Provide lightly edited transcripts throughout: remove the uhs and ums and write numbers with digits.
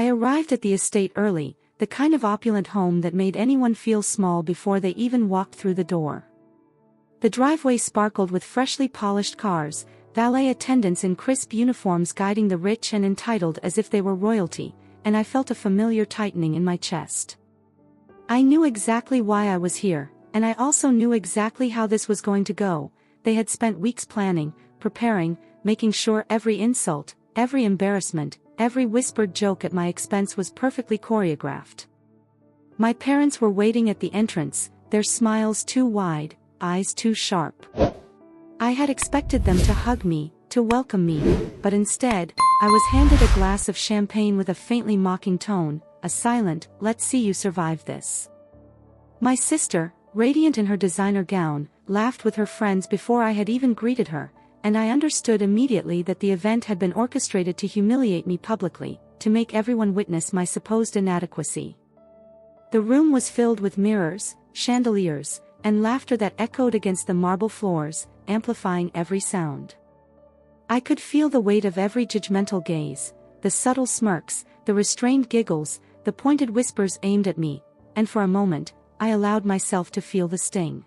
arrived at the estate early, the kind of opulent home that made anyone feel small before they even walked through the door. The driveway sparkled with freshly polished cars, valet attendants in crisp uniforms guiding the rich and entitled as if they were royalty, and I felt a familiar tightening in my chest. I knew exactly why I was here, and I also knew exactly how this was going to go. They had spent weeks planning, preparing, making sure every insult, every embarrassment, every whispered joke at my expense was perfectly choreographed. My parents were waiting at the entrance, their smiles too wide, eyes too sharp. I had expected them to hug me, to welcome me, but instead, I was handed a glass of champagne with a faintly mocking tone, a silent, "Let's see you survive this." My sister, radiant in her designer gown, laughed with her friends before I had even greeted her, and I understood immediately that the event had been orchestrated to humiliate me publicly, to make everyone witness my supposed inadequacy. The room was filled with mirrors, chandeliers, and laughter that echoed against the marble floors, amplifying every sound. I could feel the weight of every judgmental gaze, the subtle smirks, the restrained giggles, the pointed whispers aimed at me, and for a moment, I allowed myself to feel the sting.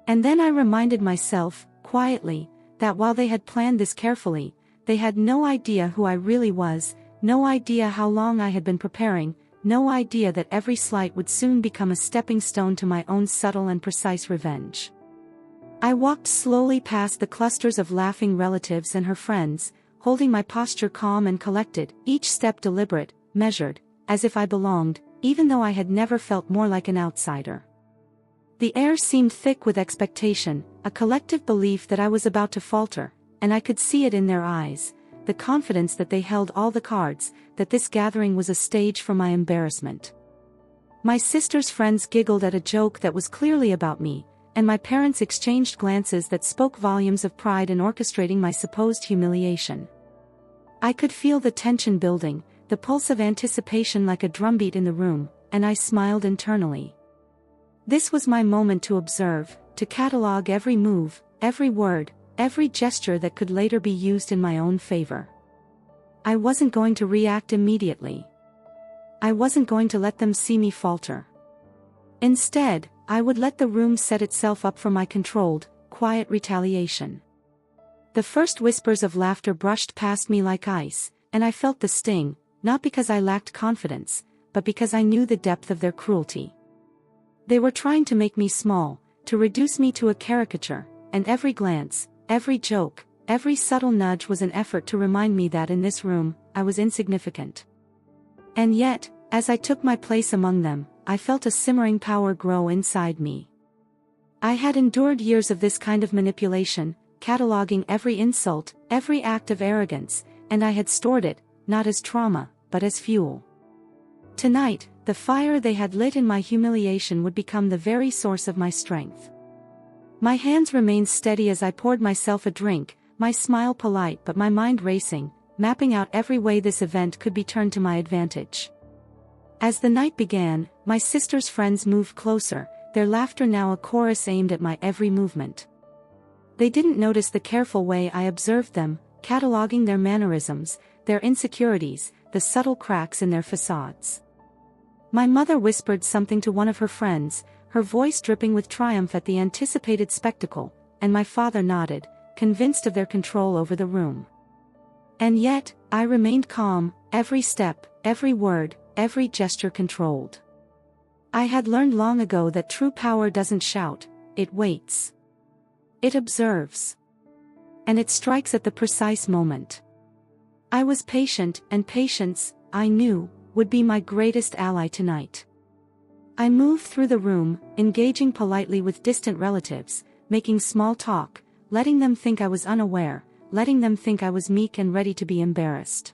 And then I reminded myself, quietly, that while they had planned this carefully, they had no idea who I really was, no idea how long I had been preparing, no idea that every slight would soon become a stepping stone to my own subtle and precise revenge. I walked slowly past the clusters of laughing relatives and her friends, holding my posture calm and collected, each step deliberate, measured, as if I belonged, even though I had never felt more like an outsider. The air seemed thick with expectation, a collective belief that I was about to falter, and I could see it in their eyes, the confidence that they held all the cards, that this gathering was a stage for my embarrassment. My sister's friends giggled at a joke that was clearly about me, and my parents exchanged glances that spoke volumes of pride in orchestrating my supposed humiliation. I could feel the tension building, the pulse of anticipation like a drumbeat in the room, and I smiled internally. This was my moment to observe, to catalogue every move, every word, every gesture that could later be used in my own favor. I wasn't going to react immediately. I wasn't going to let them see me falter. Instead, I would let the room set itself up for my controlled, quiet retaliation. The first whispers of laughter brushed past me like ice, and I felt the sting, not because I lacked confidence, but because I knew the depth of their cruelty. They were trying to make me small, to reduce me to a caricature, and every glance, every joke, every subtle nudge was an effort to remind me that in this room, I was insignificant. And yet, as I took my place among them, I felt a simmering power grow inside me. I had endured years of this kind of manipulation, cataloging every insult, every act of arrogance, and I had stored it, not as trauma, but as fuel. Tonight, the fire they had lit in my humiliation would become the very source of my strength. My hands remained steady as I poured myself a drink, my smile polite but my mind racing, mapping out every way this event could be turned to my advantage. As the night began, my sister's friends moved closer, their laughter now a chorus aimed at my every movement. They didn't notice the careful way I observed them, cataloging their mannerisms, their insecurities, the subtle cracks in their facades. My mother whispered something to one of her friends, her voice dripping with triumph at the anticipated spectacle, and my father nodded, convinced of their control over the room. And yet, I remained calm, every step, every word, every gesture controlled. I had learned long ago that true power doesn't shout, it waits. It observes. And it strikes at the precise moment. I was patient, and patience, I knew, would be my greatest ally tonight. I moved through the room, engaging politely with distant relatives, making small talk, letting them think I was unaware, letting them think I was meek and ready to be embarrassed.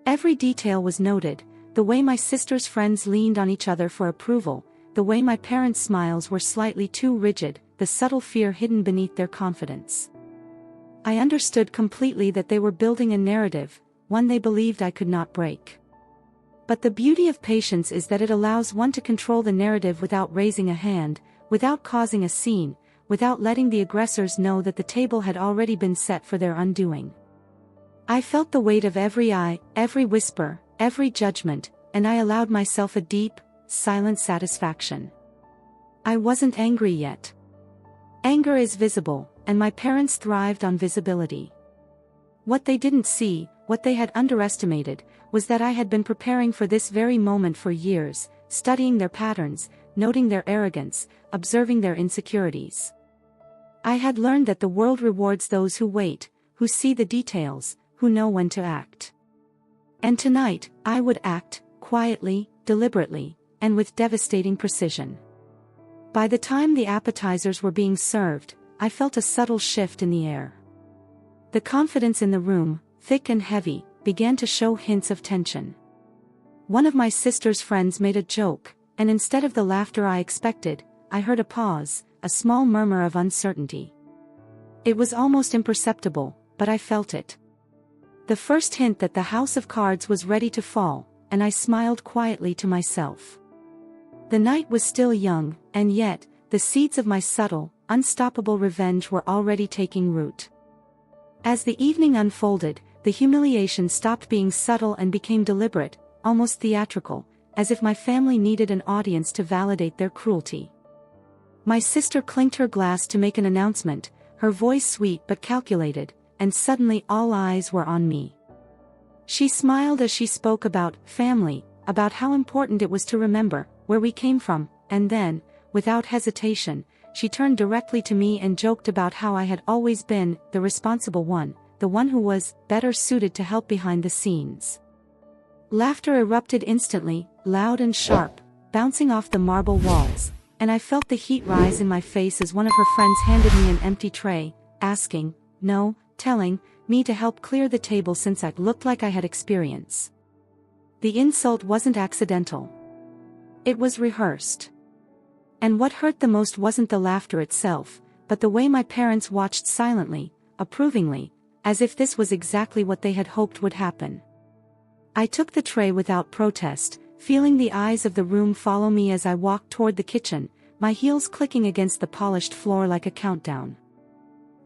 Every detail was noted, the way my sister's friends leaned on each other for approval, the way my parents' smiles were slightly too rigid, the subtle fear hidden beneath their confidence. I understood completely that they were building a narrative, one they believed I could not break. But the beauty of patience is that it allows one to control the narrative without raising a hand, without causing a scene, without letting the aggressors know that the table had already been set for their undoing. I felt the weight of every eye, every whisper, every judgment, and I allowed myself a deep, silent satisfaction. I wasn't angry yet. Anger is visible, and my parents thrived on visibility. What they didn't see, what they had underestimated, was that I had been preparing for this very moment for years, studying their patterns, noting their arrogance, observing their insecurities. I had learned that the world rewards those who wait, who see the details, who know when to act. And tonight, I would act, quietly, deliberately, and with devastating precision. By the time the appetizers were being served, I felt a subtle shift in the air. The confidence in the room, thick and heavy, began to show hints of tension. One of my sister's friends made a joke, and instead of the laughter I expected, I heard a pause, a small murmur of uncertainty. It was almost imperceptible, but I felt it. The first hint that the house of cards was ready to fall, and I smiled quietly to myself. The night was still young, and yet, the seeds of my subtle, unstoppable revenge were already taking root. As the evening unfolded, the humiliation stopped being subtle and became deliberate, almost theatrical, as if my family needed an audience to validate their cruelty. My sister clinked her glass to make an announcement, her voice sweet but calculated, and suddenly all eyes were on me. She smiled as she spoke about family, about how important it was to remember where we came from, and then, without hesitation, she turned directly to me and joked about how I had always been the responsible one, the one who was better suited to help behind the scenes. Laughter erupted instantly, loud and sharp, bouncing off the marble walls, and I felt the heat rise in my face as one of her friends handed me an empty tray, asking, no, telling, me to help clear the table since I looked like I had experience. The insult wasn't accidental. It was rehearsed. And what hurt the most wasn't the laughter itself, but the way my parents watched silently, approvingly, as if this was exactly what they had hoped would happen. I took the tray without protest, feeling the eyes of the room follow me as I walked toward the kitchen, my heels clicking against the polished floor like a countdown.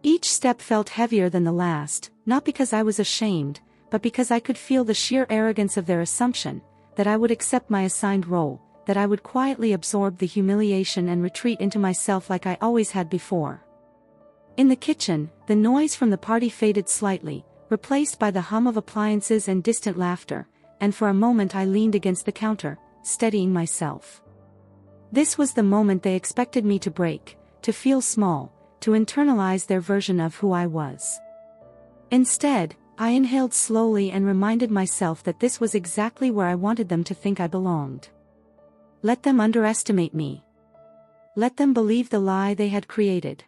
Each step felt heavier than the last, not because I was ashamed, but because I could feel the sheer arrogance of their assumption, that I would accept my assigned role, that I would quietly absorb the humiliation and retreat into myself like I always had before. In the kitchen, the noise from the party faded slightly, replaced by the hum of appliances and distant laughter, and for a moment I leaned against the counter, steadying myself. This was the moment they expected me to break, to feel small, to internalize their version of who I was. Instead, I inhaled slowly and reminded myself that this was exactly where I wanted them to think I belonged. Let them underestimate me. Let them believe the lie they had created.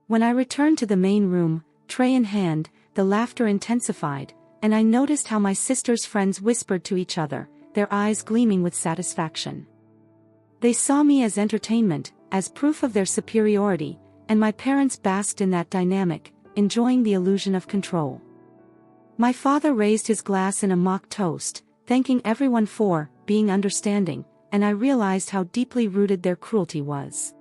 When I returned to the main room, tray in hand, the laughter intensified, and I noticed how my sister's friends whispered to each other, their eyes gleaming with satisfaction. They saw me as entertainment, as proof of their superiority, and my parents basked in that dynamic, enjoying the illusion of control. My father raised his glass in a mock toast, thanking everyone for being understanding, and I realized how deeply rooted their cruelty was.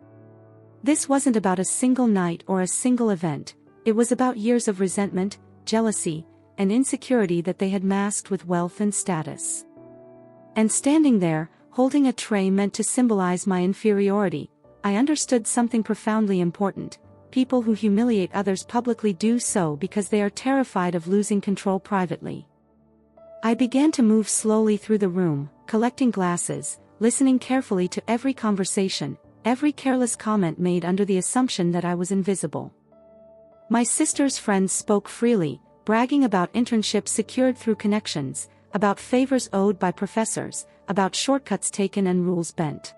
This wasn't about a single night or a single event, it was about years of resentment, jealousy, and insecurity that they had masked with wealth and status. And standing there, holding a tray meant to symbolize my inferiority, I understood something profoundly important. People who humiliate others publicly do so because they are terrified of losing control privately. I began to move slowly through the room, collecting glasses, listening carefully to every conversation, every careless comment made under the assumption that I was invisible. My sister's friends spoke freely, bragging about internships secured through connections, about favors owed by professors, about shortcuts taken and rules bent.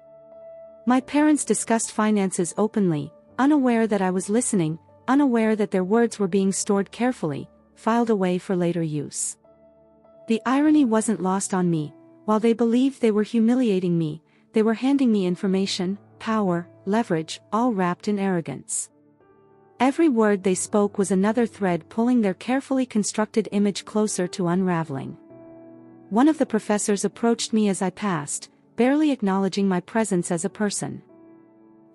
My parents discussed finances openly, unaware that I was listening, unaware that their words were being stored carefully, filed away for later use. The irony wasn't lost on me. While they believed they were humiliating me, they were handing me information, power, leverage, all wrapped in arrogance. Every word they spoke was another thread pulling their carefully constructed image closer to unraveling. One of the professors approached me as I passed, barely acknowledging my presence as a person.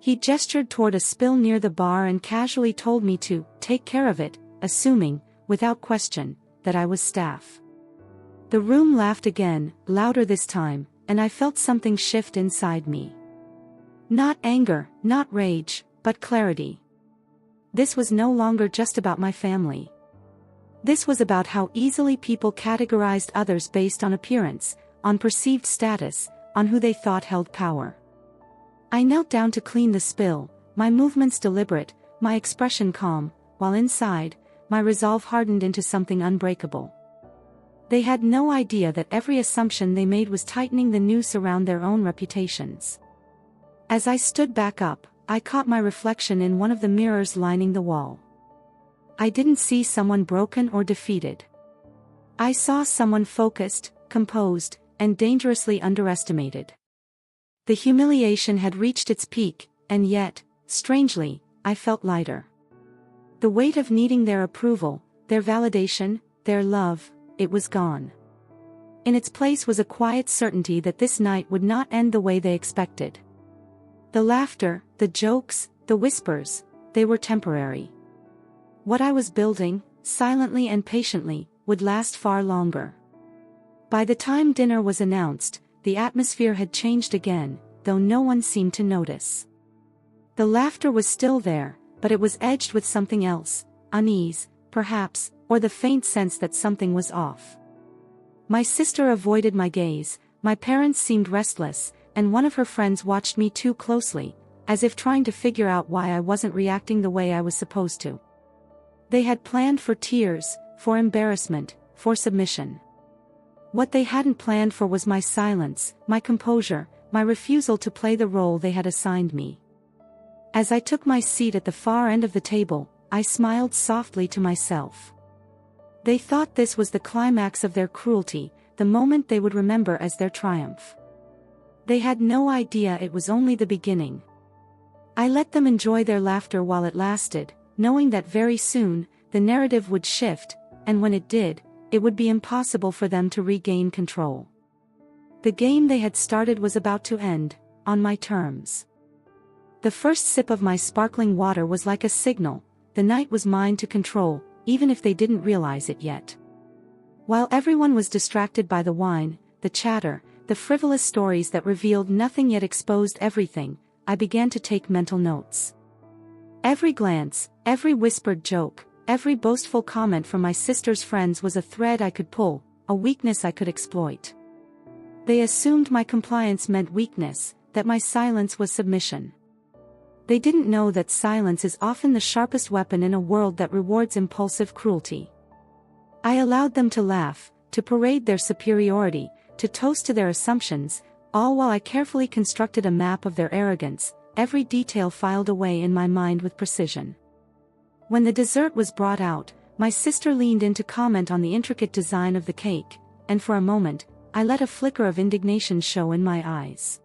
He gestured toward a spill near the bar and casually told me to take care of it, assuming, without question, that I was staff. The room laughed again, louder this time, and I felt something shift inside me. Not anger, not rage, but clarity. This was no longer just about my family. This was about how easily people categorized others based on appearance, on perceived status, on who they thought held power. I knelt down to clean the spill, my movements deliberate, my expression calm, while inside, my resolve hardened into something unbreakable. They had no idea that every assumption they made was tightening the noose around their own reputations. As I stood back up, I caught my reflection in one of the mirrors lining the wall. I didn't see someone broken or defeated. I saw someone focused, composed, and dangerously underestimated. The humiliation had reached its peak, and yet, strangely, I felt lighter. The weight of needing their approval, their validation, their love, it was gone. In its place was a quiet certainty that this night would not end the way they expected. The laughter, the jokes, the whispers, they were temporary. What I was building, silently and patiently, would last far longer. By the time dinner was announced, the atmosphere had changed again, though no one seemed to notice. The laughter was still there, but it was edged with something else, unease, perhaps, or the faint sense that something was off. My sister avoided my gaze, my parents seemed restless, and one of her friends watched me too closely, as if trying to figure out why I wasn't reacting the way I was supposed to. They had planned for tears, for embarrassment, for submission. What they hadn't planned for was my silence, my composure, my refusal to play the role they had assigned me. As I took my seat at the far end of the table, I smiled softly to myself. They thought this was the climax of their cruelty, the moment they would remember as their triumph. They had no idea it was only the beginning. I let them enjoy their laughter while it lasted, knowing that very soon, the narrative would shift, and when it did, it would be impossible for them to regain control. The game they had started was about to end, on my terms. The first sip of my sparkling water was like a signal, the night was mine to control, even if they didn't realize it yet. While everyone was distracted by the wine, the chatter, the frivolous stories that revealed nothing yet exposed everything, I began to take mental notes. Every glance, every whispered joke, every boastful comment from my sister's friends was a thread I could pull, a weakness I could exploit. They assumed my compliance meant weakness, that my silence was submission. They didn't know that silence is often the sharpest weapon in a world that rewards impulsive cruelty. I allowed them to laugh, to parade their superiority, to toast to their assumptions, all while I carefully constructed a map of their arrogance, every detail filed away in my mind with precision. When the dessert was brought out, my sister leaned in to comment on the intricate design of the cake, and for a moment, I let a flicker of indignation show in my eyes.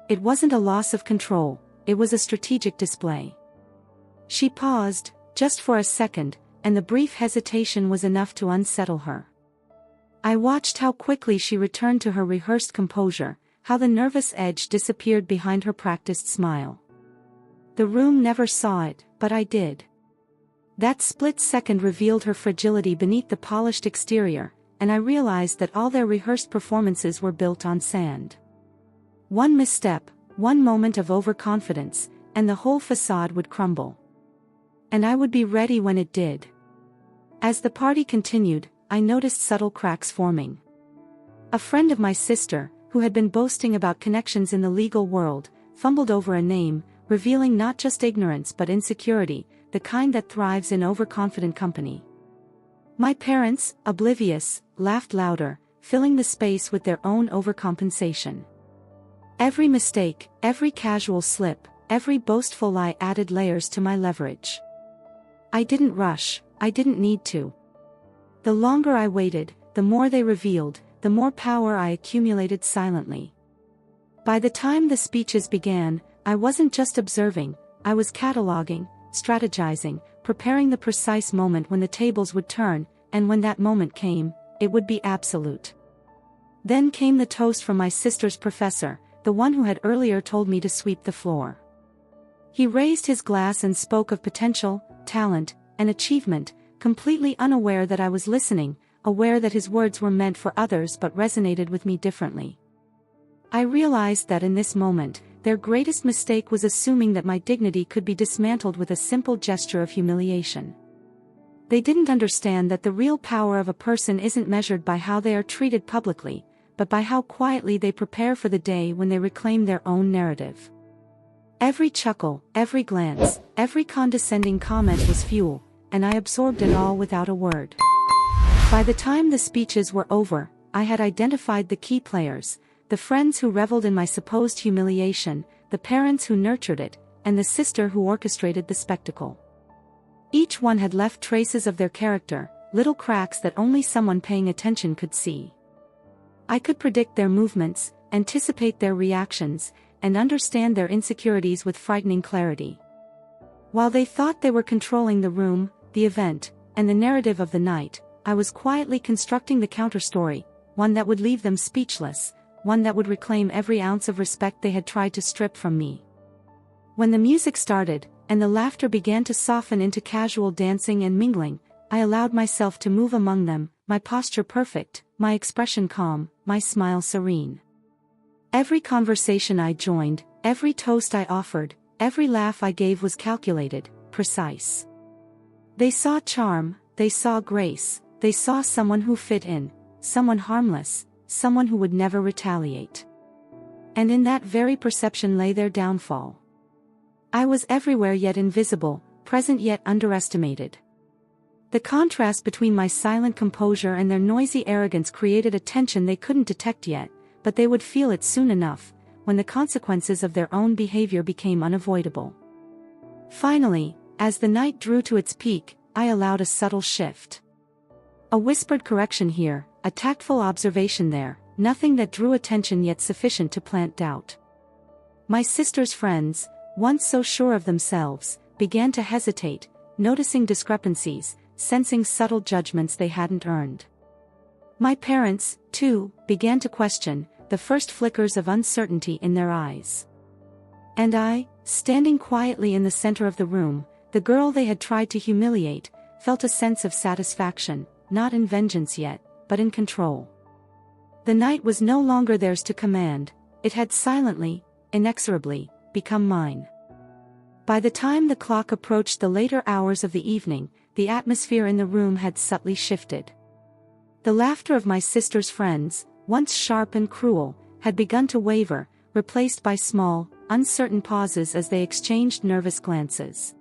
It wasn't a loss of control, it was a strategic display. She paused, just for a second, and the brief hesitation was enough to unsettle her. I watched how quickly she returned to her rehearsed composure, how the nervous edge disappeared behind her practiced smile. The room never saw it, but I did. That split second revealed her fragility beneath the polished exterior, and I realized that all their rehearsed performances were built on sand. One misstep, one moment of overconfidence, and the whole facade would crumble. And I would be ready when it did. As the party continued, I noticed subtle cracks forming. A friend of my sister, who had been boasting about connections in the legal world, fumbled over a name, revealing not just ignorance but insecurity, the kind that thrives in overconfident company. My parents, oblivious, laughed louder, filling the space with their own overcompensation. Every mistake, every casual slip, every boastful lie added layers to my leverage. I didn't rush, I didn't need to. The longer I waited, the more they revealed, the more power I accumulated silently. By the time the speeches began, I wasn't just observing, I was cataloging, strategizing, preparing the precise moment when the tables would turn, and when that moment came, it would be absolute. Then came the toast from my sister's professor, the one who had earlier told me to sweep the floor. He raised his glass and spoke of potential, talent, and achievement, completely unaware that I was listening, aware that his words were meant for others but resonated with me differently. I realized that in this moment, their greatest mistake was assuming that my dignity could be dismantled with a simple gesture of humiliation. They didn't understand that the real power of a person isn't measured by how they are treated publicly, but by how quietly they prepare for the day when they reclaim their own narrative. Every chuckle, every glance, every condescending comment was fuel, and I absorbed it all without a word. By the time the speeches were over, I had identified the key players, the friends who reveled in my supposed humiliation, the parents who nurtured it, and the sister who orchestrated the spectacle. Each one had left traces of their character, little cracks that only someone paying attention could see. I could predict their movements, anticipate their reactions, and understand their insecurities with frightening clarity. While they thought they were controlling the room, the event, and the narrative of the night, I was quietly constructing the counterstory, one that would leave them speechless, one that would reclaim every ounce of respect they had tried to strip from me. When the music started, and the laughter began to soften into casual dancing and mingling, I allowed myself to move among them, my posture perfect, my expression calm, my smile serene. Every conversation I joined, every toast I offered, every laugh I gave was calculated, precise. They saw charm, they saw grace, they saw someone who fit in, someone harmless, someone who would never retaliate. And in that very perception lay their downfall. I was everywhere yet invisible, present yet underestimated. The contrast between my silent composure and their noisy arrogance created a tension they couldn't detect yet, but they would feel it soon enough, when the consequences of their own behavior became unavoidable. Finally, as the night drew to its peak, I allowed a subtle shift. A whispered correction here, a tactful observation there, nothing that drew attention yet sufficient to plant doubt. My sister's friends, once so sure of themselves, began to hesitate, noticing discrepancies, sensing subtle judgments they hadn't earned. My parents, too, began to question, the first flickers of uncertainty in their eyes. And I, standing quietly in the center of the room, the girl they had tried to humiliate, felt a sense of satisfaction, not in vengeance yet, but in control. The night was no longer theirs to command, it had silently, inexorably, become mine. By the time the clock approached the later hours of the evening, the atmosphere in the room had subtly shifted. The laughter of my sister's friends, once sharp and cruel, had begun to waver, replaced by small, uncertain pauses as they exchanged nervous glances.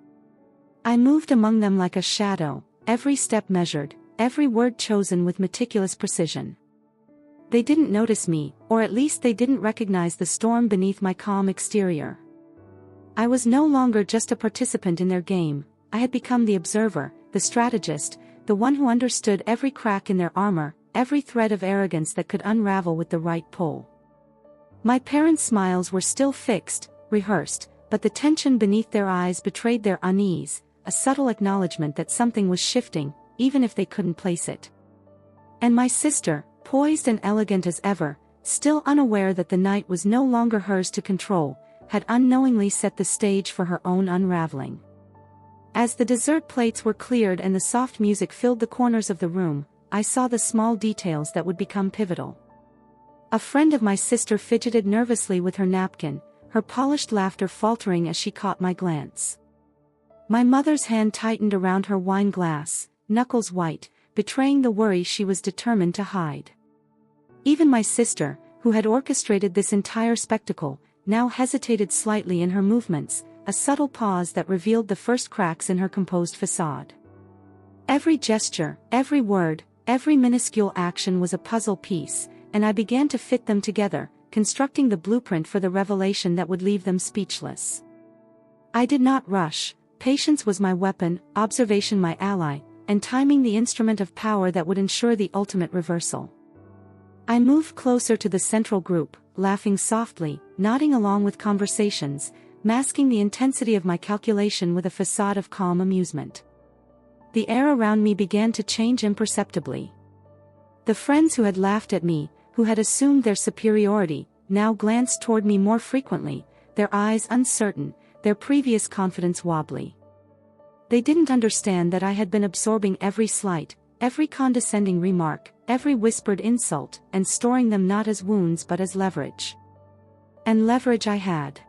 I moved among them like a shadow, every step measured, every word chosen with meticulous precision. They didn't notice me, or at least they didn't recognize the storm beneath my calm exterior. I was no longer just a participant in their game, I had become the observer, the strategist, the one who understood every crack in their armor, every thread of arrogance that could unravel with the right pull. My parents' smiles were still fixed, rehearsed, but the tension beneath their eyes betrayed their unease, a subtle acknowledgement that something was shifting, even if they couldn't place it. And my sister, poised and elegant as ever, still unaware that the night was no longer hers to control, had unknowingly set the stage for her own unraveling. As the dessert plates were cleared and the soft music filled the corners of the room, I saw the small details that would become pivotal. A friend of my sister fidgeted nervously with her napkin, her polished laughter faltering as she caught my glance. My mother's hand tightened around her wine glass, knuckles white, betraying the worry she was determined to hide. Even my sister, who had orchestrated this entire spectacle, now hesitated slightly in her movements, a subtle pause that revealed the first cracks in her composed facade. Every gesture, every word, every minuscule action was a puzzle piece, and I began to fit them together, constructing the blueprint for the revelation that would leave them speechless. I did not rush, patience was my weapon, observation my ally, and timing the instrument of power that would ensure the ultimate reversal. I moved closer to the central group, laughing softly, nodding along with conversations, masking the intensity of my calculation with a facade of calm amusement. The air around me began to change imperceptibly. The friends who had laughed at me, who had assumed their superiority, now glanced toward me more frequently, their eyes uncertain, their previous confidence wobbly. They didn't understand that I had been absorbing every slight, every condescending remark, every whispered insult, and storing them not as wounds but as leverage. And leverage I had.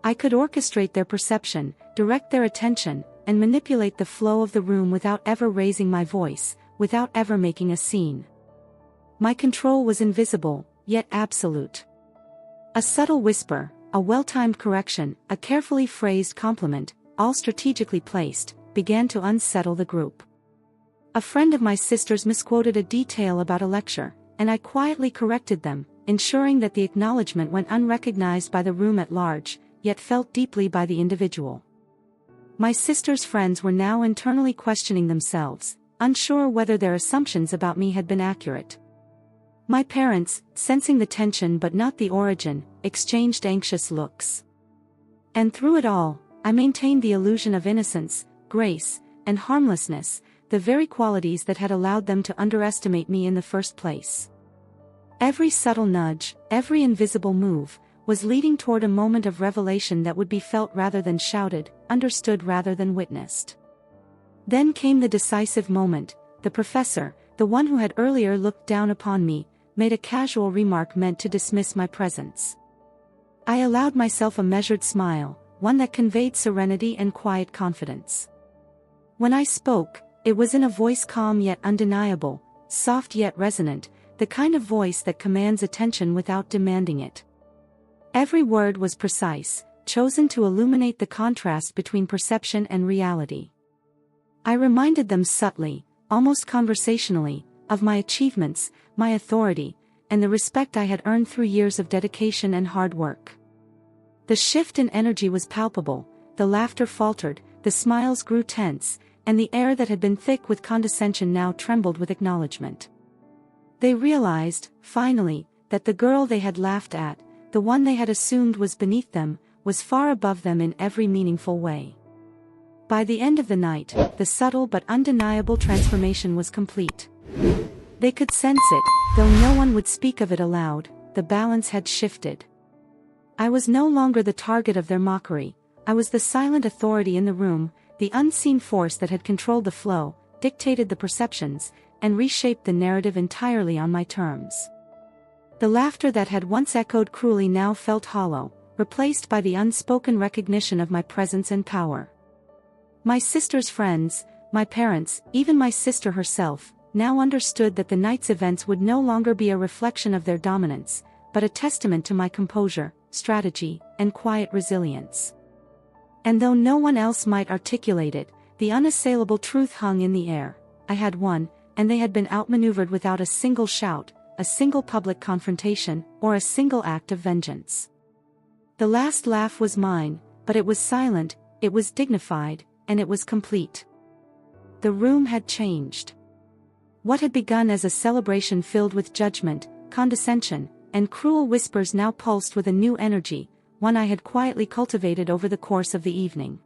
I could orchestrate their perception, direct their attention, and manipulate the flow of the room without ever raising my voice, without ever making a scene. My control was invisible, yet absolute. A subtle whisper, a well-timed correction, a carefully phrased compliment, all strategically placed, began to unsettle the group. A friend of my sister's misquoted a detail about a lecture, and I quietly corrected them, ensuring that the acknowledgement went unrecognized by the room at large, yet felt deeply by the individual. My sister's friends were now internally questioning themselves, unsure whether their assumptions about me had been accurate. My parents, sensing the tension but not the origin, exchanged anxious looks. And through it all, I maintained the illusion of innocence, grace, and harmlessness, the very qualities that had allowed them to underestimate me in the first place. Every subtle nudge, every invisible move, was leading toward a moment of revelation that would be felt rather than shouted, understood rather than witnessed. Then came the decisive moment. The professor, the one who had earlier looked down upon me, made a casual remark meant to dismiss my presence. I allowed myself a measured smile, one that conveyed serenity and quiet confidence. When I spoke, it was in a voice calm yet undeniable, soft yet resonant, the kind of voice that commands attention without demanding it. Every word was precise, chosen to illuminate the contrast between perception and reality. I reminded them subtly, almost conversationally, of my achievements, my authority, and the respect I had earned through years of dedication and hard work. The shift in energy was palpable, the laughter faltered, the smiles grew tense, and the air that had been thick with condescension now trembled with acknowledgement. They realized, finally, that the girl they had laughed at, the one they had assumed was beneath them, was far above them in every meaningful way. By the end of the night, the subtle but undeniable transformation was complete. They could sense it, though no one would speak of it aloud. The balance had shifted. I was no longer the target of their mockery. I was the silent authority in the room, the unseen force that had controlled the flow, dictated the perceptions, and reshaped the narrative entirely on my terms. The laughter that had once echoed cruelly now felt hollow, replaced by the unspoken recognition of my presence and power. My sister's friends, my parents, even my sister herself, now understood that the night's events would no longer be a reflection of their dominance, but a testament to my composure, strategy, and quiet resilience. And though no one else might articulate it, the unassailable truth hung in the air. I had won, and they had been outmaneuvered without a single shout, a single public confrontation, or a single act of vengeance. The last laugh was mine, but it was silent, it was dignified, and it was complete. The room had changed. What had begun as a celebration filled with judgment, condescension, and cruel whispers now pulsed with a new energy, one I had quietly cultivated over the course of the evening.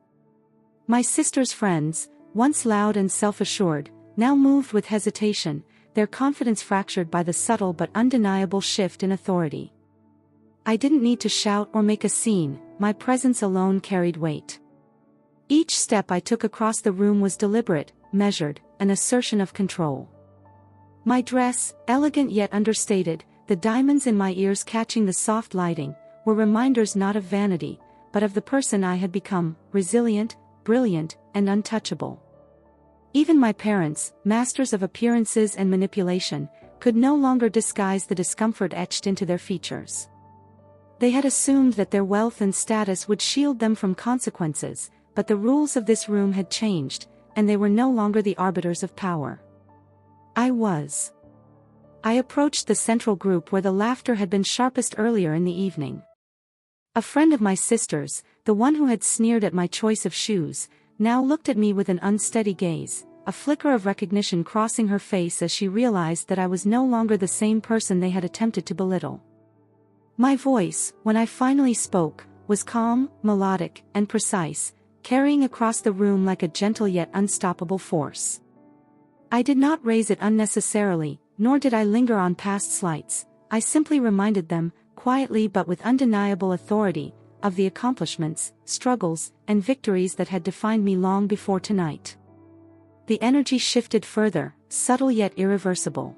My sister's friends, once loud and self-assured, now moved with hesitation, their confidence fractured by the subtle but undeniable shift in authority. I didn't need to shout or make a scene, my presence alone carried weight. Each step I took across the room was deliberate, measured, an assertion of control. My dress, elegant yet understated, the diamonds in my ears catching the soft lighting, were reminders not of vanity, but of the person I had become, resilient, brilliant, and untouchable. Even my parents, masters of appearances and manipulation, could no longer disguise the discomfort etched into their features. They had assumed that their wealth and status would shield them from consequences, but the rules of this room had changed, and they were no longer the arbiters of power. I was. I approached the central group where the laughter had been sharpest earlier in the evening. A friend of my sister's, the one who had sneered at my choice of shoes, now looked at me with an unsteady gaze, a flicker of recognition crossing her face as she realized that I was no longer the same person they had attempted to belittle. My voice, when I finally spoke, was calm, melodic, and precise, carrying across the room like a gentle yet unstoppable force. I did not raise it unnecessarily, nor did I linger on past slights. I simply reminded them, quietly but with undeniable authority, of the accomplishments, struggles, and victories that had defined me long before tonight. The energy shifted further, subtle yet irreversible.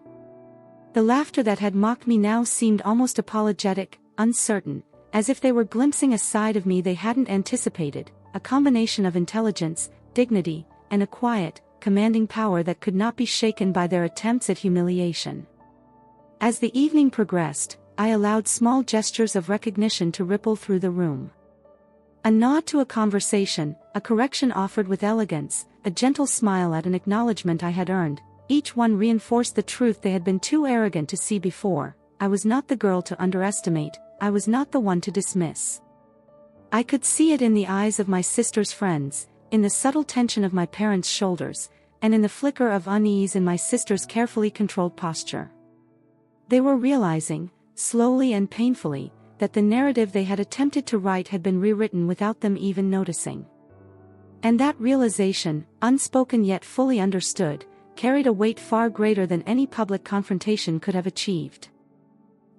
The laughter that had mocked me now seemed almost apologetic, uncertain, as if they were glimpsing a side of me they hadn't anticipated, a combination of intelligence, dignity, and a quiet, commanding power that could not be shaken by their attempts at humiliation. As the evening progressed, I allowed small gestures of recognition to ripple through the room. A nod to a conversation, a correction offered with elegance, a gentle smile at an acknowledgement I had earned, each one reinforced the truth they had been too arrogant to see before. I was not the girl to underestimate, I was not the one to dismiss. I could see it in the eyes of my sister's friends, in the subtle tension of my parents' shoulders, and in the flicker of unease in my sister's carefully controlled posture. They were realizing, slowly and painfully, that the narrative they had attempted to write had been rewritten without them even noticing. And that realization, unspoken yet fully understood, carried a weight far greater than any public confrontation could have achieved.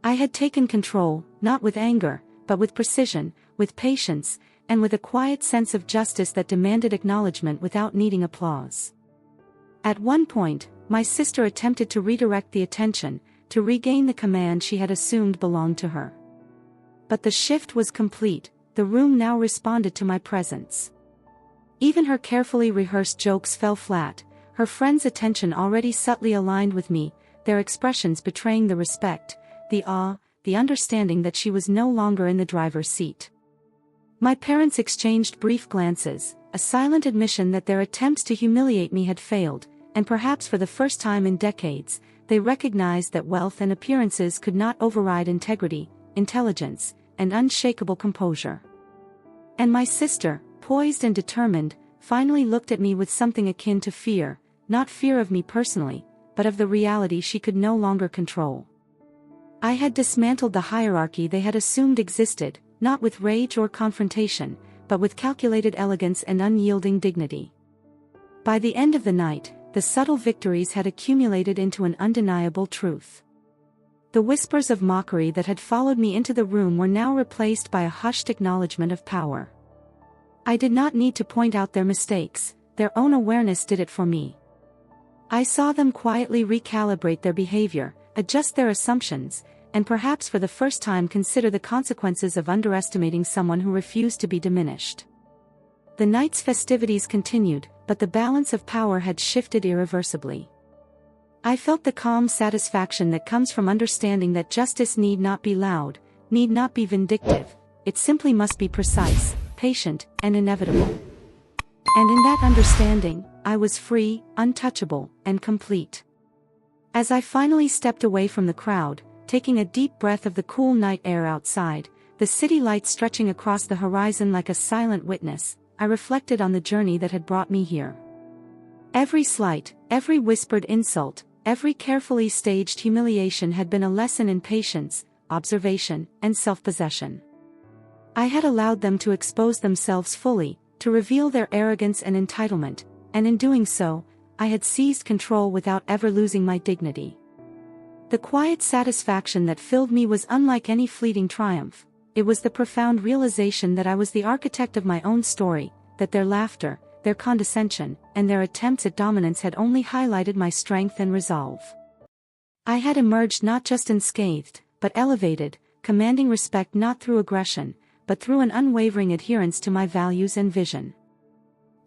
I had taken control, not with anger, but with precision, with patience, and with a quiet sense of justice that demanded acknowledgement without needing applause. At one point, my sister attempted to redirect the attention, to regain the command she had assumed belonged to her. But the shift was complete, the room now responded to my presence. Even her carefully rehearsed jokes fell flat, her friends' attention already subtly aligned with me, their expressions betraying the respect, the awe, the understanding that she was no longer in the driver's seat. My parents exchanged brief glances, a silent admission that their attempts to humiliate me had failed, and perhaps for the first time in decades, they recognized that wealth and appearances could not override integrity, intelligence, and unshakable composure. And my sister, poised and determined, finally looked at me with something akin to fear, not fear of me personally, but of the reality she could no longer control. I had dismantled the hierarchy they had assumed existed, not with rage or confrontation, but with calculated elegance and unyielding dignity. By the end of the night, the subtle victories had accumulated into an undeniable truth. The whispers of mockery that had followed me into the room were now replaced by a hushed acknowledgement of power. I did not need to point out their mistakes, their own awareness did it for me. I saw them quietly recalibrate their behavior, adjust their assumptions, and perhaps for the first time consider the consequences of underestimating someone who refused to be diminished. The night's festivities continued, but the balance of power had shifted irreversibly. I felt the calm satisfaction that comes from understanding that justice need not be loud, need not be vindictive, it simply must be precise, patient, and inevitable. And in that understanding, I was free, untouchable, and complete. As I finally stepped away from the crowd, taking a deep breath of the cool night air outside, the city lights stretching across the horizon like a silent witness, I reflected on the journey that had brought me here. Every slight, every whispered insult, every carefully staged humiliation had been a lesson in patience, observation, and self-possession. I had allowed them to expose themselves fully, to reveal their arrogance and entitlement, and in doing so, I had seized control without ever losing my dignity. The quiet satisfaction that filled me was unlike any fleeting triumph. It was the profound realization that I was the architect of my own story, that their laughter, their condescension, and their attempts at dominance had only highlighted my strength and resolve. I had emerged not just unscathed, but elevated, commanding respect not through aggression, but through an unwavering adherence to my values and vision.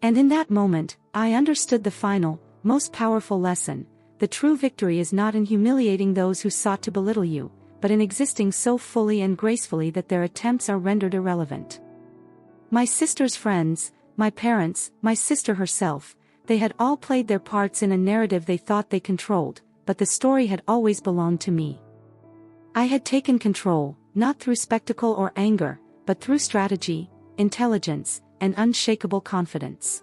And in that moment, I understood the final, most powerful lesson: the true victory is not in humiliating those who sought to belittle you, but in existing so fully and gracefully that their attempts are rendered irrelevant. My sister's friends, my parents, my sister herself, they had all played their parts in a narrative they thought they controlled, but the story had always belonged to me. I had taken control, not through spectacle or anger, but through strategy, intelligence, and unshakable confidence.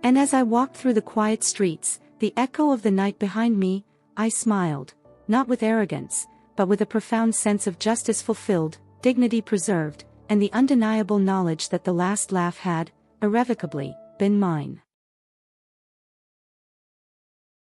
And as I walked through the quiet streets, the echo of the night behind me, I smiled, not with arrogance, but with a profound sense of justice fulfilled, dignity preserved, and the undeniable knowledge that the last laugh had, irrevocably, been mine.